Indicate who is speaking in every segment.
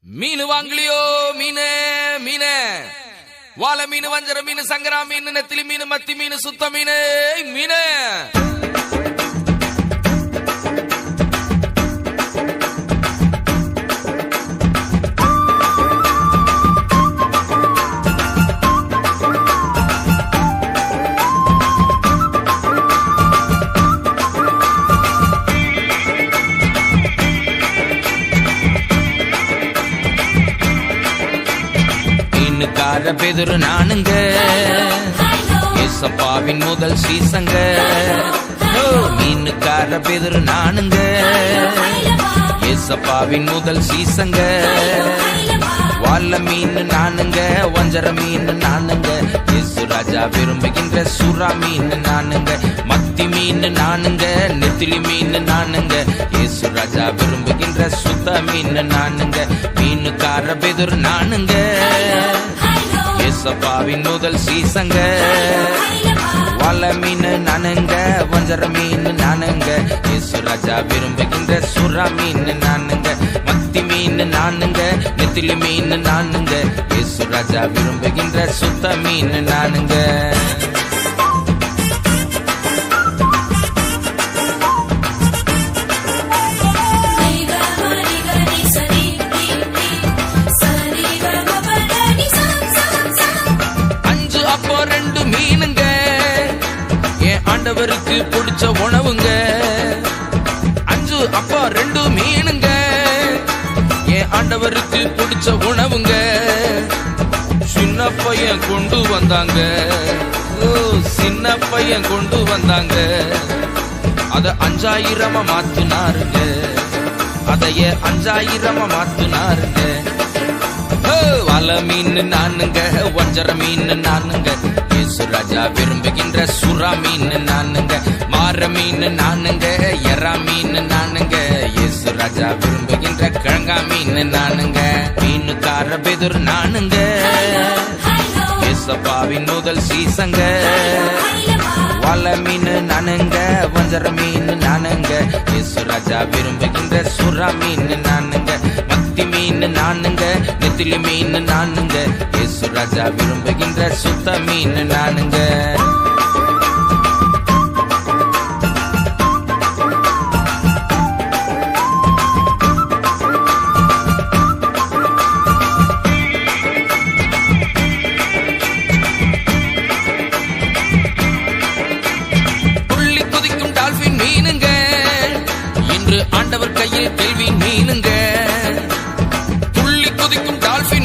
Speaker 1: மீனு வாங்கலியோ மீனு மீனு வாழை மீன் வஞ்சர மீன் சங்கரா மீன் நெத்திலி மீன் மத்தி மீன் சுத்த மீன் மீனு மீனுக்கார பெதுரு நானுங்க ஏசப்பாவின் முதல் சீசங்க மீனுக்கார பெதுரு நானுங்க ஏசப்பாவின் முதல் சீசங்க வாழ மீன் நானுங்க வஞ்சர மீன் நானுங்க இயேசு ராஜா விரும்புகின்ற சுறா மீன் நானுங்க மத்தி மீன் நானுங்க நெத்திலி மீன் நானுங்க இயேசு ராஜா விரும்புகின்ற சுத்த மீன் நானுங்க மீனுக்கார பெதுரு நானுங்க ஏசப்பாவின் முதல் சீசங்க வாழ மீன் நானுங்க வஞ்சர மீன் நானுங்க இயேசு ராஜா விரும்புகின்ற சுறா மீன் நானுங்க மத்தி மீன் நானுங்க நெத்திலி மீன் நானுங்க இயேசு ராஜா விரும்புகின்ற சுத்த மீன் நானுங்க ஆண்டவருக்கு பிடிச்ச உணவுங்க 5 அப்பா 2 மீனுங்க என் ஆண்டவருக்கு பிடிச்ச உணவுங்க சின்ன பையன் கொண்டு வந்தாங்க சின்ன பையன் கொண்டு வந்தாங்க அத 5000 மாத்துனாருங்க அதைய 5000 மாத்துனாருங்க வாழ மீன் நானுங்க வஞ்சர மீன் நானுங்க இயேசு ராஜா விரும்புகின்ற சுறா மீன் நானுங்க மாற மீன் நானுங்க எறா மீன் நானுங்க இயேசு ராஜா விரும்புகின்ற கிழங்கா மீன் நானுங்க மீனுக்கார பெதுரு நானுங்க ஏசப்பாவின் முதல் சீசங்க வாழ மீன் நானுங்க வஞ்சர மீன் நானுங்க இயேசு ராஜா விரும்புகின்ற சுறா மீன் நானுங்க மத்தி மீன் நானுங்க நெத்திலி மீன் நானுங்க இயேசு ராஜா விரும்புகின்ற சுத்த மீன் நானுங்க துள்ளி குதிக்கும் டால்பின் மீனுங்க இன்று ஆண்டவர் கையில் கேள்வி மீனுங்க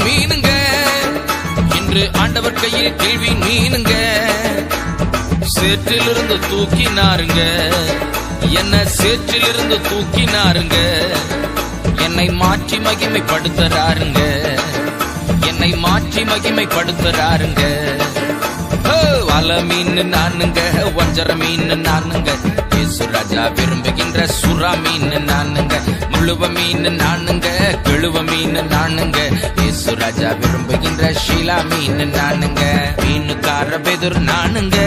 Speaker 1: மீனுங்க இன்று ஆண்டவர் கையில் கேள்வி மீனுங்க சேற்றிலிருந்து தூக்கினாருங்க என்ன சேற்றிலிருந்து தூக்கினாருங்க என்னை மாற்றி மகிமைப்படுத்துறாருங்க என்னை மாற்றி மகிமைப்படுத்துறாருங்க வாழ மீன் நானுங்க வஞ்சர மீன் நானுங்க இயேசு ராஜா விரும்புகின்ற சுறா மீன் நானுங்க முழுவ மீன் நானுங்க கெழுவ மீன் நானுங்க இயேசு ராஜா விரும்புகின்ற ஷீலா மீன் நானுங்க மீனுக்கார பெதுரு நானுங்க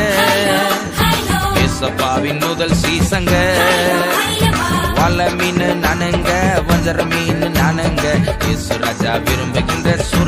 Speaker 1: ஏசப்பாவின் முதல் சீசங்க வாழ மீன் நானுங்க வஞ்சர மீன் நானுங்க இயேசு ராஜா விரும்புகின்ற சுறா